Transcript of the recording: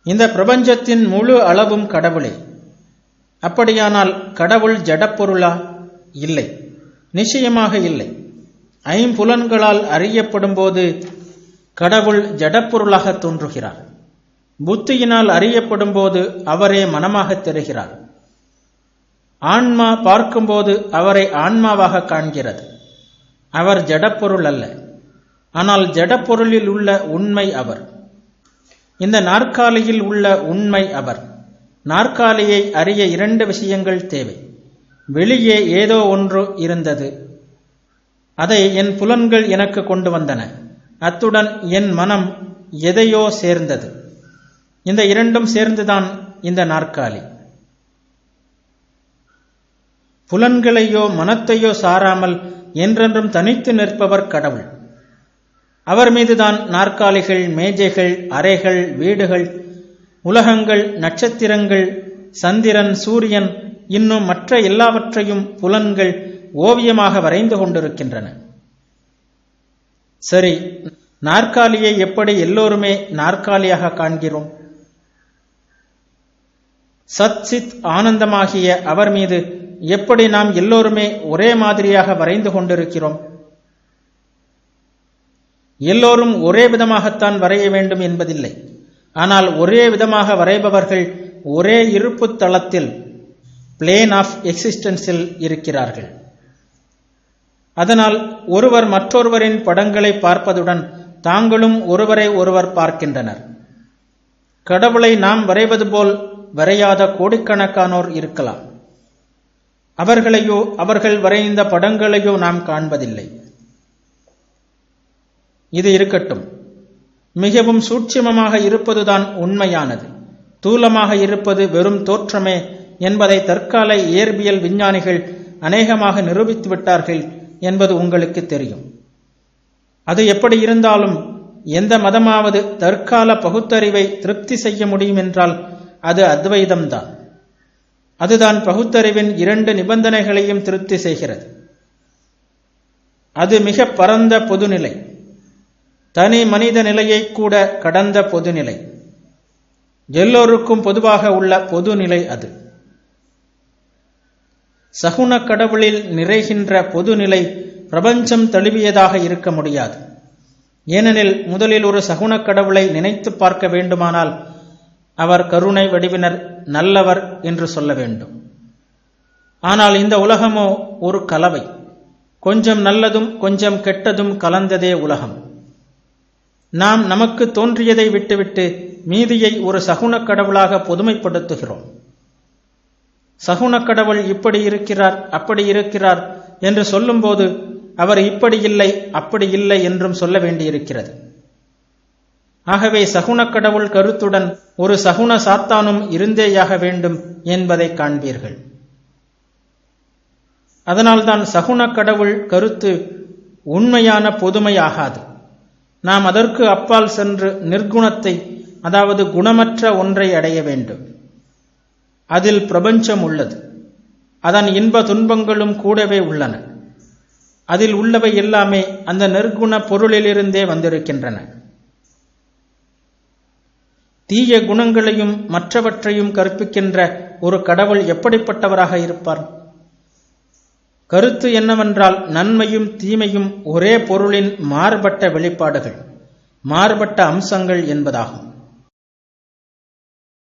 இந்த பிரபஞ்சத்தின் முழு அளவும் கடவுளே. அப்படியானால் கடவுள் ஜடப்பொருளா? இல்லை, நிச்சயமாக இல்லை. ஐம்புலன்களால் அறியப்படும் போது கடவுள் ஜடப்பொருளாக தோன்றுகிறார். புத்தியினால் அறியப்படும் போது அவரே மனமாக தெரிகிறார். ஆன்மா பார்க்கும்போது அவரை ஆன்மாவாக காண்கிறது. அவர் ஜடப்பொருள் அல்ல, ஆனால் ஜடப்பொருளில் உள்ள உண்மை அவர். இந்த நாற்காலியில் உள்ள உண்மை அவர். நாற்காலியை அறிய 2 விஷயங்கள் தேவை. வெளியே ஏதோ ஒன்று இருந்தது, அதை என் புலன்கள் எனக்கு கொண்டு வந்தன. அத்துடன் என் மனம் எதையோ சேர்ந்தது. இந்த 2ம் சேர்ந்துதான் இந்த நாற்காலி. புலன்களையோ மனத்தையோ சாராமல் என்றென்றும் தனித்து நிற்பவர் கடவுள். அவர் மீதுதான் நாற்காலிகள், மேஜைகள், அறைகள், வீடுகள், உலகங்கள், நட்சத்திரங்கள், சந்திரன், சூரியன், இன்னும் மற்ற எல்லாவற்றையும் புலன்கள் ஓவியமாக வரைந்து கொண்டிருக்கின்றன. சரி, நாற்காலியை எப்படி எல்லோருமே நாற்காலியாக காண்கிறோம்? சத் சித் ஆனந்தமாகிய அவர் மீது எப்படி நாம் எல்லோருமே ஒரே மாதிரியாக வரைந்து கொண்டிருக்கிறோம்? எல்லோரும் ஒரே விதமாகத்தான் வரைய வேண்டும் என்பதில்லை. ஆனால் ஒரே விதமாக வரைபவர்கள் ஒரே இருப்பு தளத்தில், பிளேன் ஆஃப் எக்ஸிஸ்டன்ஸில் இருக்கிறார்கள். அதனால் ஒருவர் மற்றொருவரின் படங்களை பார்ப்பதுடன் தாங்களும் ஒருவரை ஒருவர் பார்க்கின்றனர். கடவுளை நாம் வரைவது போல் வரையாத கோடிக்கணக்கானோர் இருக்கலாம். அவர்களையோ அவர்கள் வரைந்த படங்களையோ நாம் காண்பதில்லை. இது இருக்கட்டும். மிகவும் சூட்சுமமாக இருப்பதுதான் உண்மையானது. தூலமாக இருப்பது வெறும் தோற்றமே என்பதை தற்கால இயற்பியல் விஞ்ஞானிகள் அநேகமாக நிரூபித்து விட்டார்கள் என்பது உங்களுக்கு தெரியும். அது எப்படி இருந்தாலும் எந்த மதமாவது தற்கால பகுத்தறிவை திருப்தி செய்ய முடியும் என்றால் அது அத்வைதம்தான். அதுதான் பகுத்தறிவின் 2 நிபந்தனைகளையும் திருப்தி செய்கிறது. அது மிக பரந்த பொதுநிலை, தனி மனித நிலையை கூட கடந்த பொதுநிலை, எல்லோருக்கும் பொதுவாக உள்ள பொதுநிலை. அது சகுன கடவுளில் நிறைகின்ற பொதுநிலை பிரபஞ்சம் தழுவியதாக இருக்க முடியாது. ஏனெனில் முதலில் ஒரு சகுன கடவுளை நினைத்து பார்க்க வேண்டுமானால் அவர் கருணை வடிவினர், நல்லவர் என்று சொல்ல வேண்டும். ஆனால் இந்த உலகமோ ஒரு கலவை, கொஞ்சம் நல்லதும் கொஞ்சம் கெட்டதும் கலந்ததே உலகம். நாம் நமக்கு தோன்றியதை விட்டுவிட்டு மீதியை ஒரு சகுன கடவுளாக பொதுமைப்படுத்துகிறோம். சகுன கடவுள் இப்படி இருக்கிறார், அப்படி இருக்கிறார் என்று சொல்லும்போது அவர் இப்படி இல்லை, அப்படி இல்லை என்றும் சொல்ல வேண்டியிருக்கிறது. ஆகவே சகுன கடவுள் கருத்துடன் ஒரு சகுன சாத்தானும் இருந்தேயாக வேண்டும் என்பதை காண்பீர்கள். அதனால்தான் சகுன கடவுள் கருத்து உண்மையான பொதுமையாகாது. நாம் அதற்கு அப்பால் சென்று நிர்குணத்தை, அதாவது குணமற்ற ஒன்றை அடைய வேண்டும். அதில் பிரபஞ்சம் உள்ளது. அதன் இன்ப துன்பங்களும் கூடவே உள்ளன. அதில் உள்ளவை எல்லாமே அந்த நிர்குண பொருளிலிருந்தே வந்திருக்கின்றன. தீய குணங்களையும் மற்றவற்றையும் கற்பிக்கின்ற ஒரு கடவுள் எப்படிப்பட்டவராக இருப்பார்? கருத்து என்னவென்றால் நன்மையும் தீமையும் ஒரே பொருளின் மாறுபட்ட வெளிப்பாடுகள், மாறுபட்ட அம்சங்கள் என்பதாகும்.